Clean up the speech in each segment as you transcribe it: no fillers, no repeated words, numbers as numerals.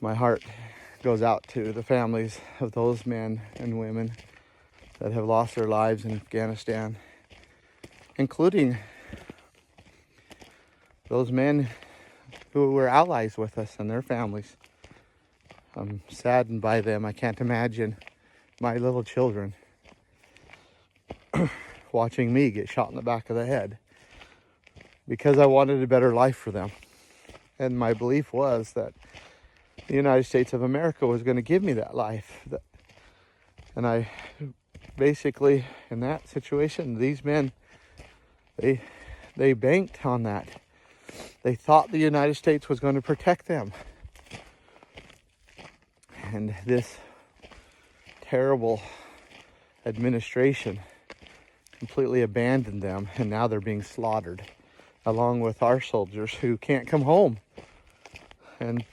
My heart goes out to the families of those men and women that have lost their lives in Afghanistan, including those men who were allies with us and their families. I'm saddened by them. I can't imagine my little children watching me get shot in the back of the head because I wanted a better life for them. And my belief was that the United States of America was going to give me that life. And I basically, in that situation, these men, they banked on that. They thought the United States was going to protect them. And this terrible administration completely abandoned them, and now they're being slaughtered, along with our soldiers who can't come home, and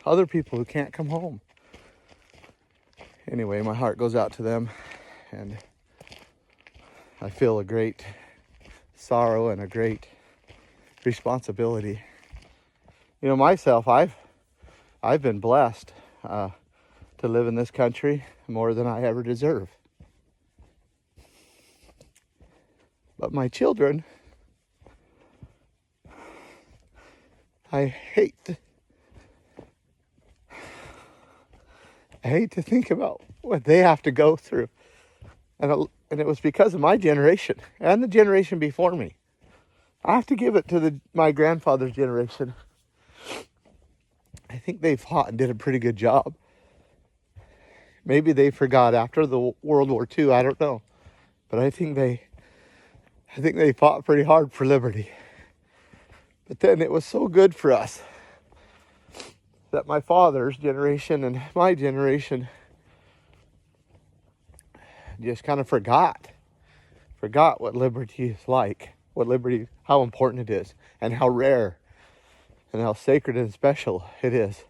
other people who can't come home. Anyway, my heart goes out to them, and I feel a great sorrow and a great responsibility. You know, myself, I've been blessed to live in this country more than I ever deserve. But my children, I hate to think about what they have to go through. And it was because of my generation and the generation before me. I have to give it to my grandfather's generation. I think they fought and did a pretty good job. Maybe they forgot after the World War II, I don't know. But I think they fought pretty hard for liberty. But then it was so good for us that my father's generation and my generation just kind of forgot what liberty is like, how important it is, and how rare and how sacred and special it is.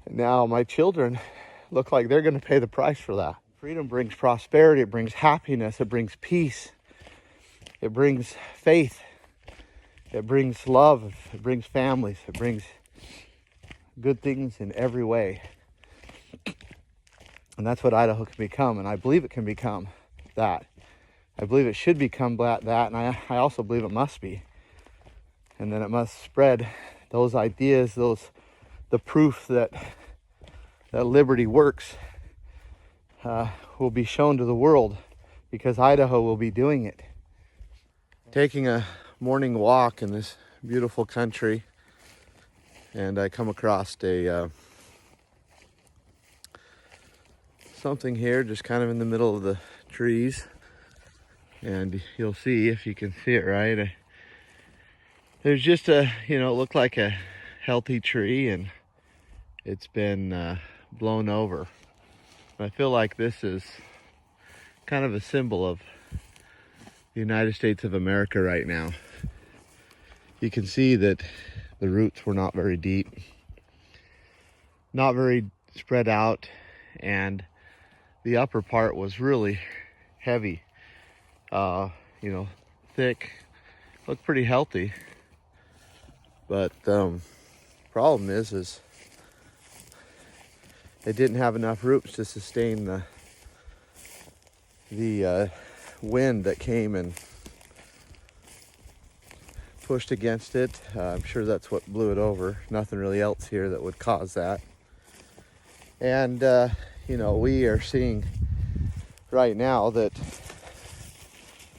And now my children look like they're going to pay the price for that. Freedom brings prosperity, it brings happiness, it brings peace, it brings faith, it brings love, it brings families, it brings good things in every way. And that's what Idaho can become, and I believe it can become that. I believe it should become that, and I also believe it must be. And then it must spread those ideas, the proof that liberty works will be shown to the world, because Idaho will be doing it. Taking a morning walk in this beautiful country, and I come across something here just kind of in the middle of the trees, and you'll see if you can see it right. There's just it looked like a healthy tree, and it's been blown over. I feel like this is kind of a symbol of the United States of America right now. You can see that the roots were not very deep, not very spread out, and the upper part was really heavy, thick, looked pretty healthy. But problem is it didn't have enough roots to sustain the wind that came and pushed against it. I'm sure that's what blew it over. Nothing really else here that would cause that. And we are seeing right now that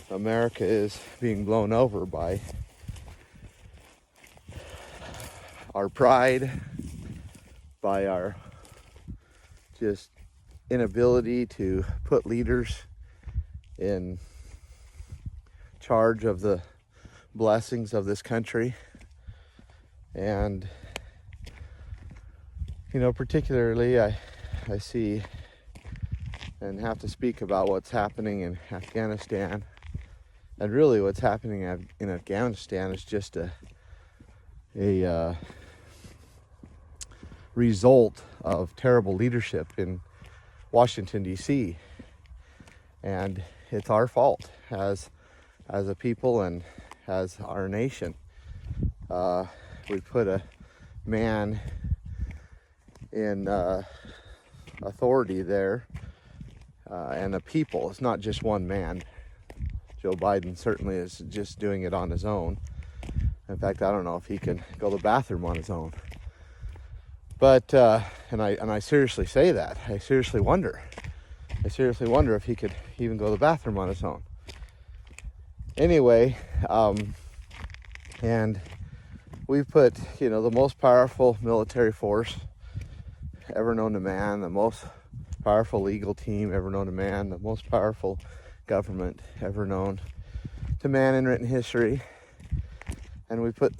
America is being blown over by our pride, by our just inability to put leaders in charge of the blessings of this country. And particularly I see and have to speak about what's happening in Afghanistan. And really what's happening in Afghanistan is just a result of terrible leadership in Washington, D.C. And it's our fault as a people and as our nation. We put a man in authority there, and the people. It's not just one man. Joe Biden certainly is just doing it on his own. In fact, I don't know if he can go to the bathroom on his own. But and I seriously say that. I seriously wonder if he could even go to the bathroom on his own. Anyway, and we've put, the most powerful military force ever known to man, the most powerful legal team ever known to man, the most powerful government ever known to man in written history. And we put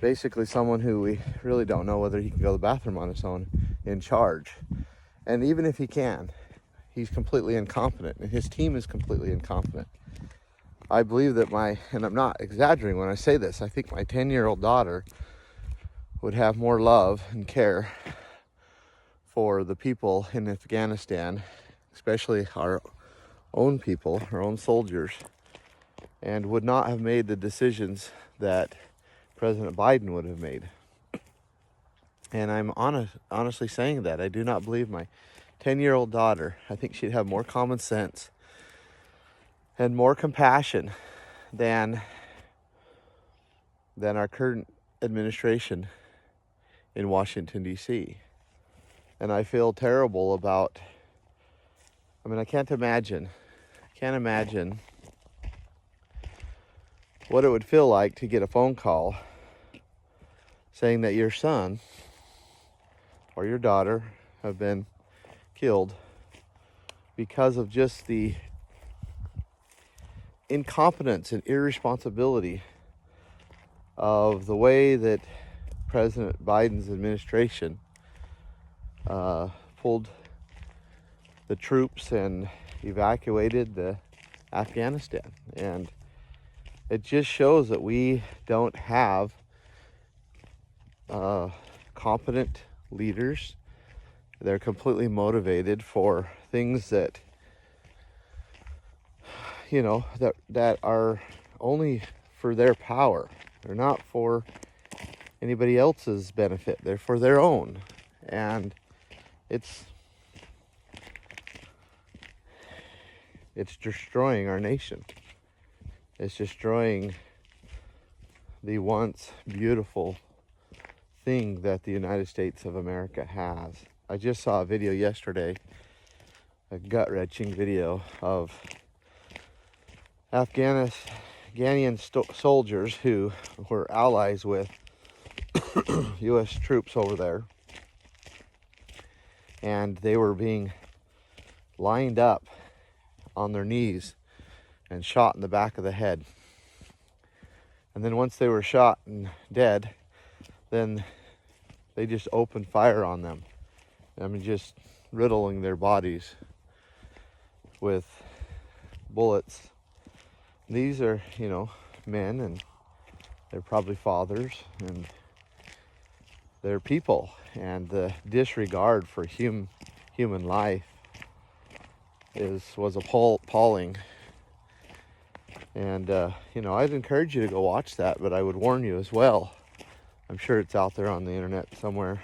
basically someone who we really don't know whether he can go to the bathroom on his own in charge. And even if he can, he's completely incompetent, and his team is completely incompetent. I believe that and I'm not exaggerating when I say this, I think my 10-year-old daughter would have more love and care for the people in Afghanistan, especially our own people, our own soldiers, and would not have made the decisions that President Biden would have made. And I'm honestly saying that. I do not believe my 10-year-old daughter. I think she'd have more common sense and more compassion than our current administration in Washington, D.C. And I feel terrible about, I can't imagine what it would feel like to get a phone call saying that your son or your daughter have been killed because of just the incompetence and irresponsibility of the way that President Biden's administration pulled the troops and evacuated Afghanistan. And it just shows that we don't have competent leaders. They're completely motivated for things that that are only for their power. They're not for anybody else's benefit. They're for their own. And it's destroying our nation. It's destroying the once beautiful thing that the United States of America has. I just saw a video yesterday, a gut-wrenching video of Afghanistan soldiers who were allies with U.S. troops over there, and they were being lined up on their knees and shot in the back of the head. And then once they were shot and dead, then they just opened fire on them. Just riddling their bodies with bullets. These are, men, and they're probably fathers, and they're people. And the disregard for human life was appalling. And I'd encourage you to go watch that, but I would warn you as well. I'm sure it's out there on the internet somewhere.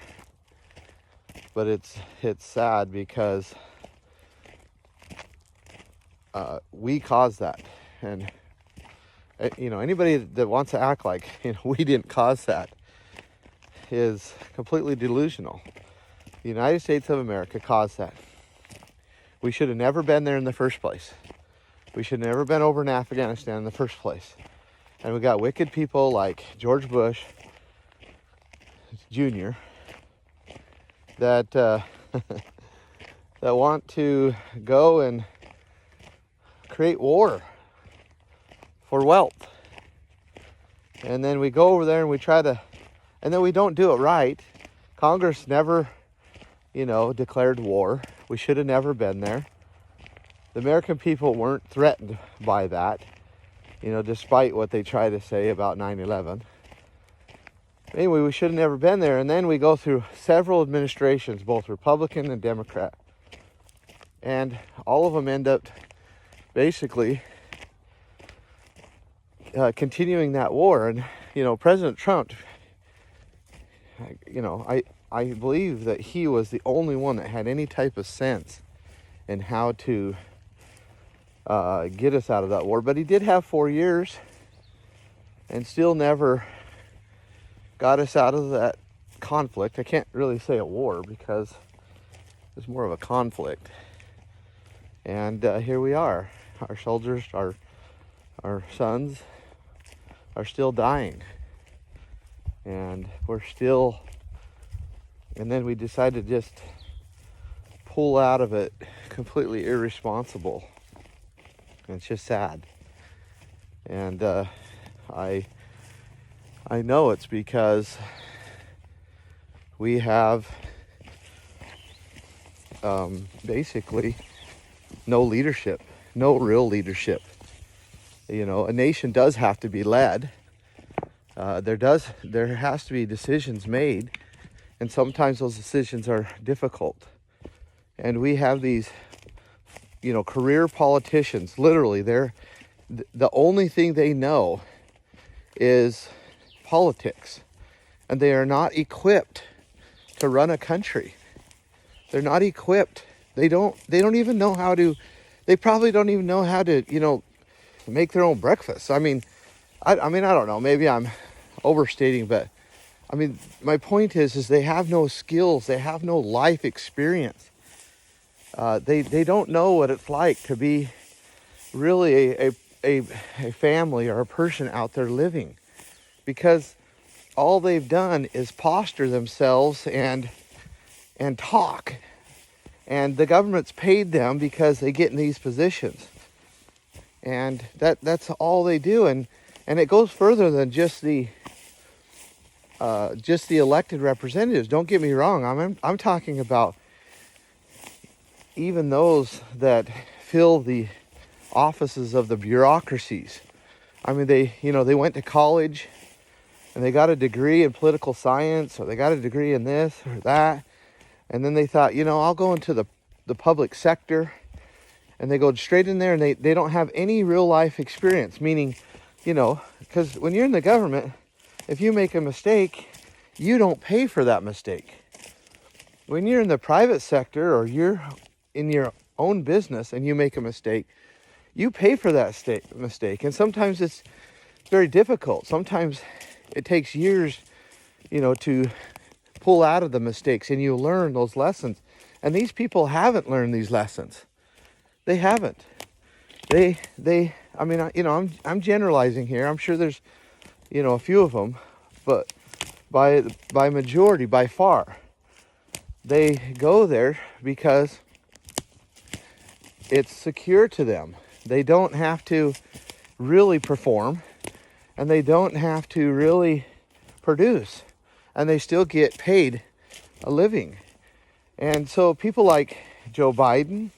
But it's sad because we caused that. And anybody that wants to act like we didn't cause that is completely delusional. The United States of America caused that. We should have never been there in the first place. We should have never been over in Afghanistan in the first place. And we got wicked people like George Bush Jr. that that want to go and create war for wealth. And then we go over there and we try to, and then we don't do it right. Congress never, declared war. We should have never been there. The American people weren't threatened by that, despite what they try to say about 9/11. Anyway, we should have never been there. And then we go through several administrations, both Republican and Democrat. And all of them end up basically continuing that war. And, President Trump, I believe that he was the only one that had any type of sense in how to get us out of that war. But he did have 4 years and still never got us out of that conflict. I can't really say a war because it's more of a conflict. And here we are. Our soldiers, our sons are still dying. And we're still, and then we decided to just pull out of it completely irresponsible. And it's just sad. And I know it's because we have basically no leadership, no real leadership. You know, a nation does have to be led. There has to be decisions made, and sometimes those decisions are difficult. And we have these, you know, career politicians. Literally, the only thing they know is politics, and they are not equipped to run a country. They're not equipped. They don't even know how to. They probably don't even know how to, you know, make their own breakfast. I mean, I don't know. Maybe I'm overstating, but I mean, my point is they have no skills. They have no life experience. They don't know what it's like to be really a family or a person out there living, because all they've done is posture themselves and talk, and the government's paid them because they get in these positions, and that's all they do. And it goes further than just the elected representatives. Don't get me wrong. I'm talking about even those that fill the offices of the bureaucracies. I mean, they went to college and they got a degree in political science, or they got a degree in this or that, and then they thought, I'll go into the public sector, and they go straight in there, and they don't have any real life experience, meaning, because when you're in the government, if you make a mistake, you don't pay for that mistake. When you're in the private sector, or you're in your own business and you make a mistake, you pay for that mistake. And sometimes it's very difficult. Sometimes it takes years, to pull out of the mistakes, and you learn those lessons. And these people haven't learned these lessons. They haven't. I'm generalizing here. I'm sure there's, a few of them, but by majority, by far, they go there because it's secure to them. They don't have to really perform, and they don't have to really produce, and they still get paid a living. And so people like Joe Biden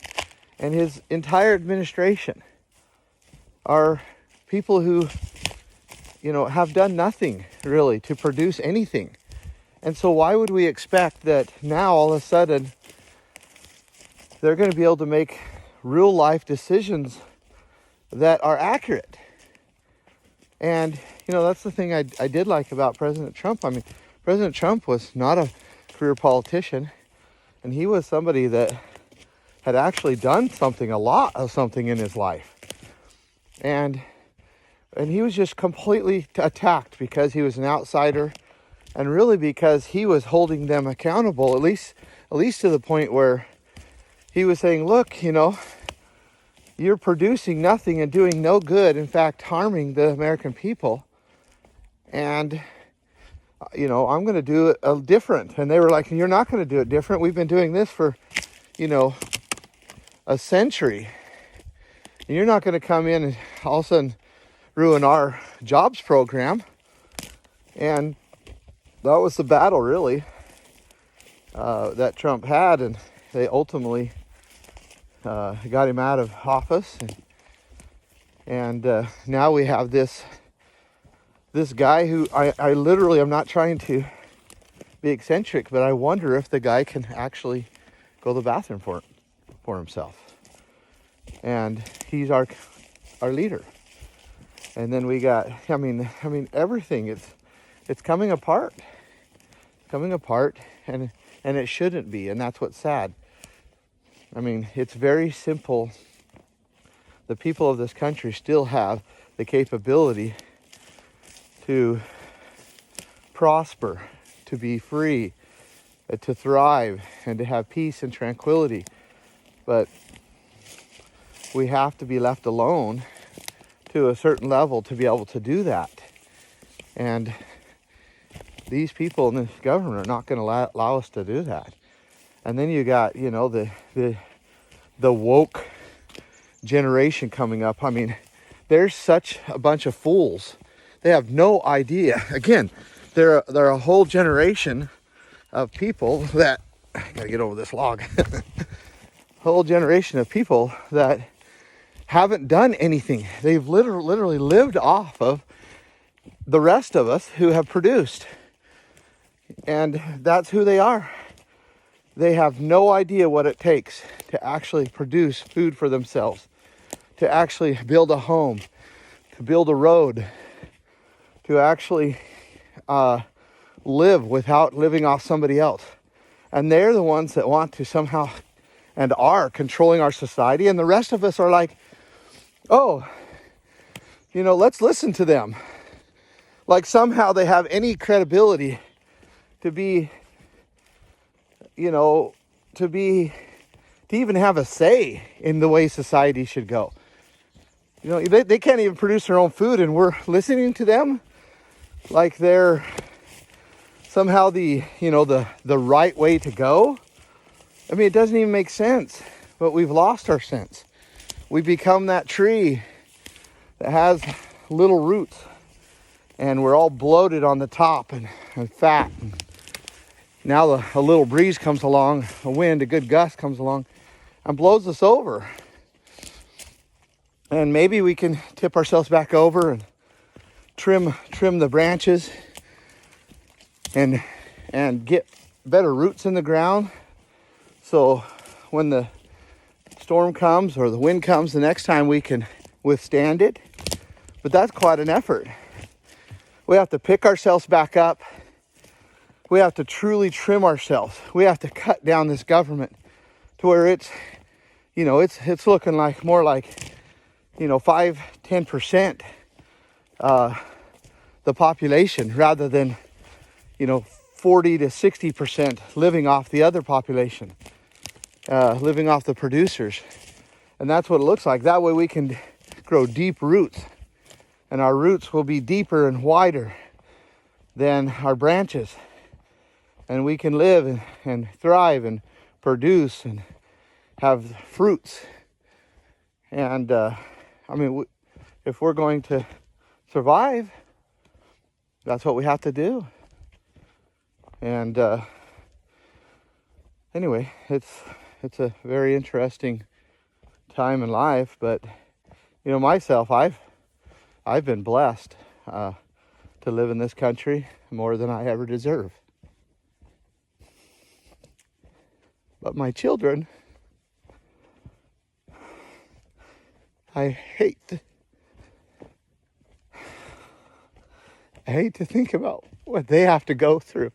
and his entire administration are people who, have done nothing really to produce anything. And so why would we expect that now all of a sudden they're going to be able to make real life decisions that are accurate? And, that's the thing I did like about President Trump. I mean, President Trump was not a career politician, and he was somebody that had actually done a lot of something in his life. And he was just completely attacked because he was an outsider, and really because he was holding them accountable, at least to the point where he was saying, look, you're producing nothing and doing no good, in fact, harming the American people. And, I'm going to do it different. And they were like, you're not going to do it different. We've been doing this for, a century. And you're not going to come in and all of a sudden ruin our jobs program. And that was the battle, really, that Trump had. And they ultimately got him out of office, and now we have this guy who I literally, I'm not trying to be eccentric, but I wonder if the guy can actually go to the bathroom for himself. And he's our leader. And then we got, I mean everything, it's coming apart. coming apart, and it shouldn't be, and that's what's sad. I mean, it's very simple. The people of this country still have the capability to prosper, to be free, to thrive, and to have peace and tranquility. But we have to be left alone to a certain level to be able to do that. And these people in this government are not going to allow us to do that. And then you got, the woke generation coming up. I mean, there's such a bunch of fools. They have no idea. Again, they're a whole generation of people that, I gotta get over this log. Whole generation of people that haven't done anything. They've literally lived off of the rest of us who have produced. And that's who they are. They have no idea what it takes to actually produce food for themselves, to actually build a home, to build a road, to actually live without living off somebody else. And they're the ones that want to somehow and are controlling our society. And the rest of us are like, oh, let's listen to them. Like somehow they have any credibility to be, to even have a say in the way society should go. They can't even produce their own food, and we're listening to them like they're somehow the right way to go. I mean, it doesn't even make sense, but we've lost our sense. We become that tree that has little roots, and we're all bloated on the top and fat. And now a little breeze comes along, a wind, a good gust comes along and blows us over. And maybe we can tip ourselves back over and trim the branches and get better roots in the ground. So when the storm comes or the wind comes the next time, we can withstand it. But that's quite an effort. We have to pick ourselves back up. We have to truly trim ourselves. We have to cut down this government to where it's looking like more like, 5-10% the population, rather than 40 to 60% living off the other population, living off the producers. And that's what it looks like. That way we can grow deep roots, and our roots will be deeper and wider than our branches, and we can live and thrive and produce and have fruits. And if we're going to survive, that's what we have to do. And anyway, it's a very interesting time in life. But myself, I've been blessed to live in this country more than I ever deserve. But my children, I hate to think about what they have to go through.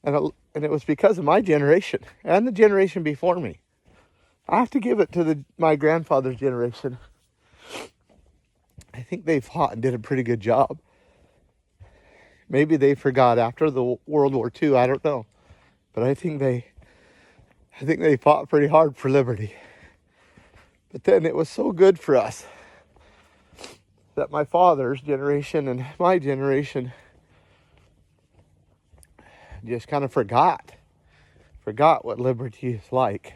And it was because of my generation and the generation before me. I have to give it to my grandfather's generation. I think they fought and did a pretty good job. Maybe they forgot after the World War II, I don't know. But I think they fought pretty hard for liberty. But then it was so good for us that my father's generation and my generation just kind of forgot what liberty is like,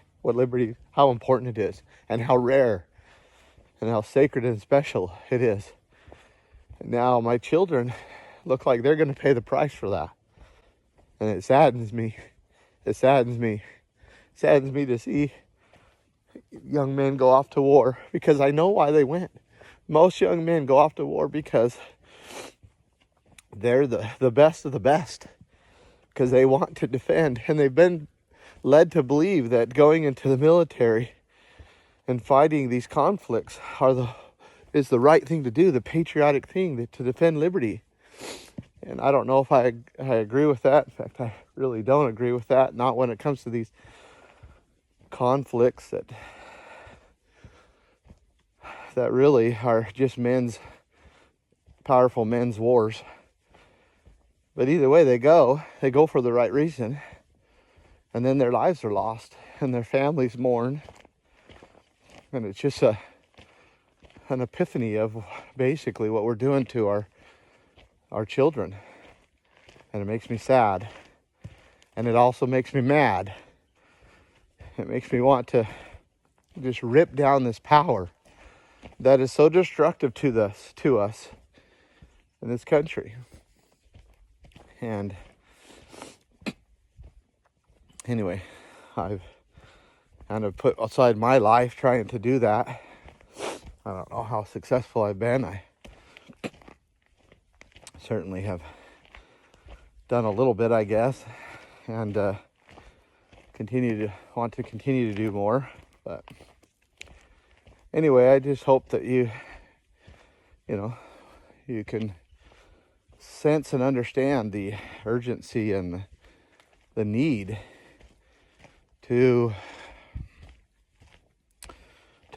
how important it is, and how rare and how sacred and special it is. And now my children look like they're going to pay the price for that. And it saddens me. It saddens me to see young men go off to war, because I know why they went. Most young men go off to war because they're the best of the best, because they want to defend, and they've been led to believe that going into the military and fighting these conflicts is the right thing to do, the patriotic thing to defend liberty. And I don't know if I agree with that. In fact, I really don't agree with that. Not when it comes to these conflicts that really are just powerful men's wars. But either way they go for the right reason. And then their lives are lost and their families mourn. And it's just an epiphany of basically what we're doing to our children. And it makes me sad. And it also makes me mad. It makes me want to just rip down this power that is so destructive to us in this country. And anyway, I've kind of put aside my life trying to do that. I don't know how successful I've been. I certainly have done a little bit, I guess, and want to continue to do more. But anyway, I just hope that you can sense and understand the urgency and the need to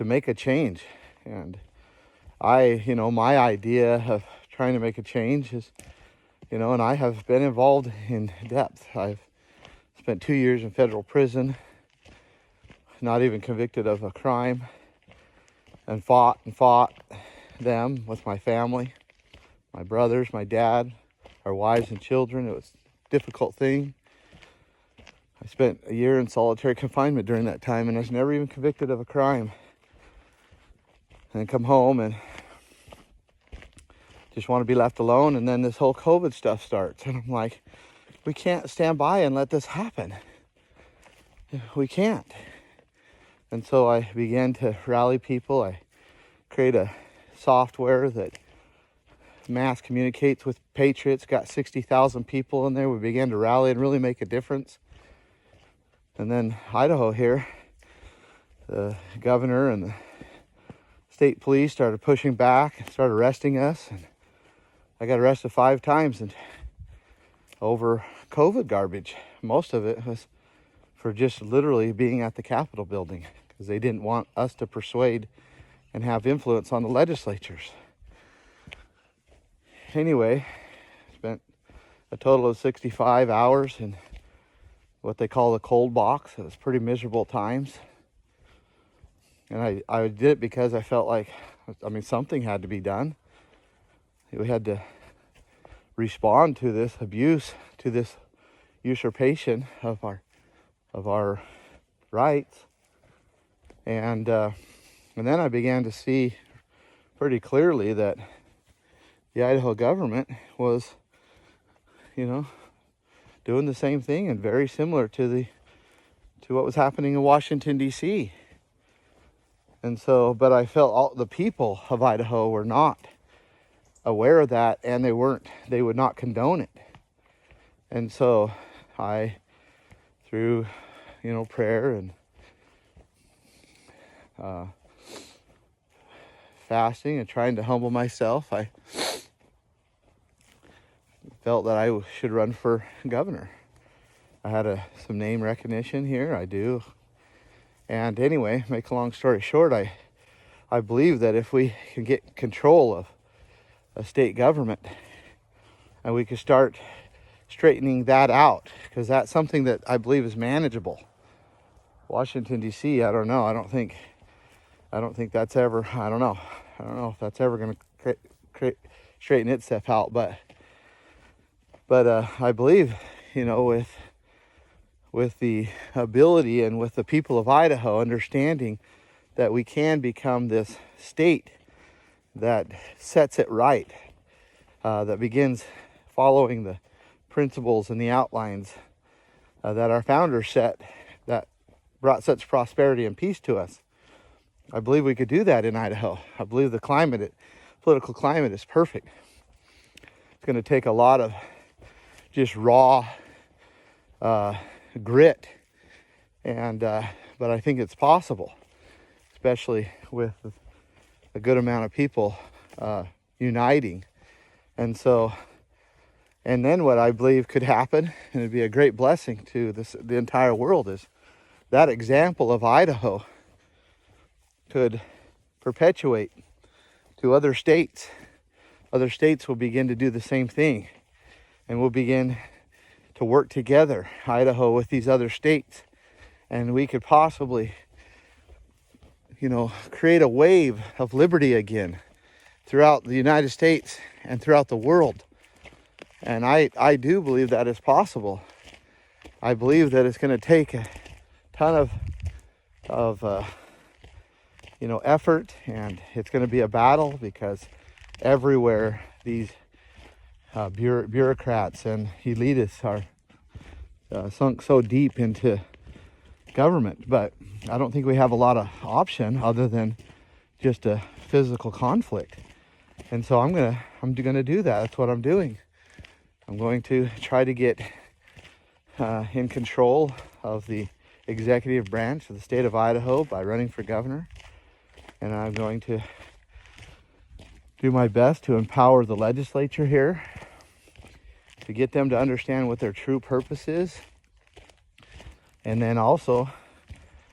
make a change. And my idea of trying to make a change is, and I have been involved in depth. I've spent 2 years in federal prison, not even convicted of a crime, and fought them with my family, my brothers, my dad, our wives and children. It was a difficult thing. I spent a year in solitary confinement during that time, and I was never even convicted of a crime. And then come home and just want to be left alone, and then this whole COVID stuff starts, and I'm like, we can't stand by and let this happen. We can't. And so I began to rally people. I create a software that mass communicates with patriots, got 60,000 people in there. We began to rally and really make a difference. And then Idaho here, the governor and the state police started pushing back and started arresting us. And I got arrested 5 times and over COVID garbage. Most of it was for just literally being at the Capitol building because they didn't want us to persuade and have influence on the legislatures. Anyway, spent a total of 65 hours in what they call the cold box. It was pretty miserable times. And I did it because I felt like, something had to be done. We had to respond to this abuse, to this usurpation of our rights. And then I began to see pretty clearly that the Idaho government was, doing the same thing and very similar to what was happening in Washington, D.C. And so, but I felt all the people of Idaho were not aware of that, and they would not condone it. And so I, through, prayer and fasting and trying to humble myself, I felt that I should run for governor. I had some name recognition here, I do. And anyway, make a long story short, I believe that if we can get control of a state government and we can start straightening that out, because that's something that I believe is manageable. Washington, D.C., I don't know. I don't think that's ever, I don't know if that's ever going to straighten itself out. But I believe, with the ability and with the people of Idaho understanding that we can become this state that sets it right, that begins following the principles and the outlines that our founders set, that brought such prosperity and peace to us. I believe we could do that in Idaho. I believe the political climate is perfect. It's going to take a lot of just raw grit, and but I think it's possible, especially with a good amount of people uniting. And so And then what I believe could happen, and it'd be a great blessing to the entire world, is that example of Idaho could perpetuate to other states. Other states will begin to do the same thing, and we'll begin to work together, Idaho with these other states, and we could possibly, create a wave of liberty again throughout the United States and throughout the world. And I do believe that is possible. I believe that it's going to take a ton of effort, and it's going to be a battle, because everywhere these bureaucrats and elitists are sunk so deep into government. But I don't think we have a lot of option other than just a physical conflict. And so I'm gonna do that. That's what I'm doing. I'm going to try to get in control of the executive branch of the state of Idaho by running for governor. And I'm going to do my best to empower the legislature here, to get them to understand what their true purpose is, and then also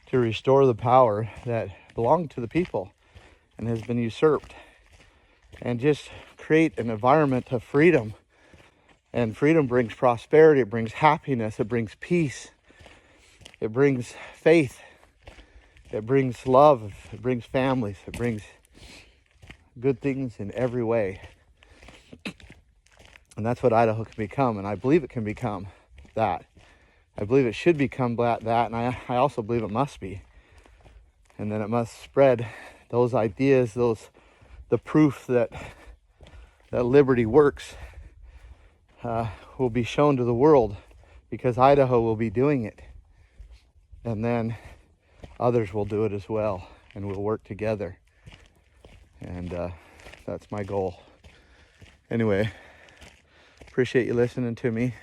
to restore the power that belonged to the people and has been usurped, and just create an environment of freedom. And freedom brings prosperity, it brings happiness, it brings peace, it brings faith, it brings love, it brings families, it brings good things in every way. And that's what Idaho can become, and I believe it can become that. I believe it should become that, and I also believe it must be. And then it must spread those ideas, the proof that liberty works will be shown to the world, because Idaho will be doing it. And then others will do it as well, and we'll work together. And that's my goal. Anyway, appreciate you listening to me.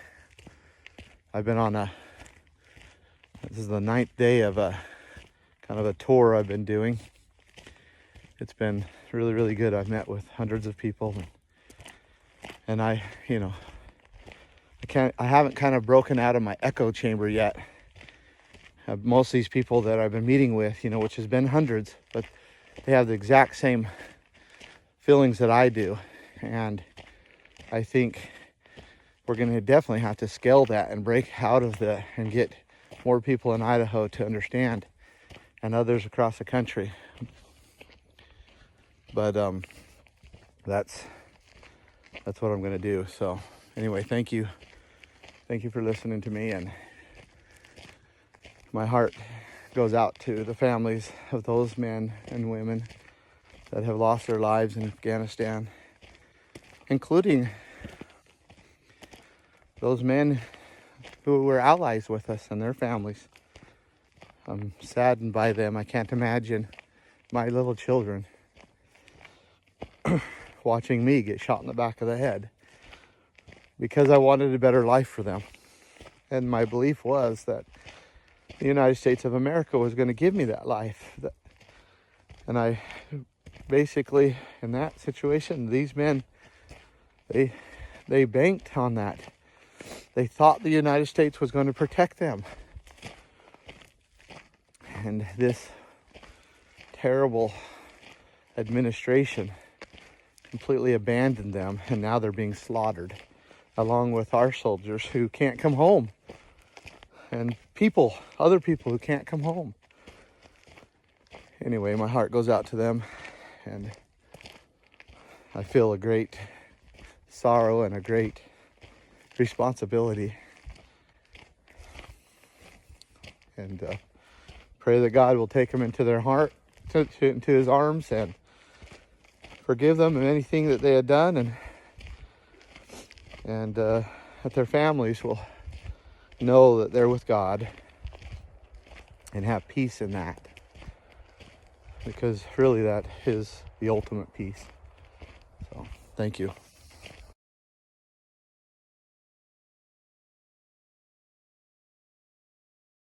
I've been on this is the 9th day of a kind of a tour I've been doing. It's been really, really good. I've met with hundreds of people, and I haven't kind of broken out of my echo chamber yet. Most of these people that I've been meeting with, which has been hundreds, but they have the exact same feelings that I do. And I think we're going to definitely have to scale that and break out of and get more people in Idaho to understand, and others across the country. But that's what I'm going to do. So anyway, thank you for listening to me, and my heart goes out to the families of those men and women that have lost their lives in Afghanistan, including those men who were allies with us and their families. I'm saddened by them. I can't imagine my little children watching me get shot in the back of the head, because I wanted a better life for them. And my belief was that the United States of America was going to give me that life. And I basically, in that situation, these men, they banked on that. They thought the United States was going to protect them. And this terrible administration completely abandoned them, and now they're being slaughtered, along with our soldiers who can't come home, and other people who can't come home. Anyway, my heart goes out to them, and I feel a great sorrow and a great responsibility, and pray that God will take them into their heart, into his arms, and forgive them of anything that they had done, and that their families will know that they're with God and have peace in that, because really that is the ultimate peace. So thank you.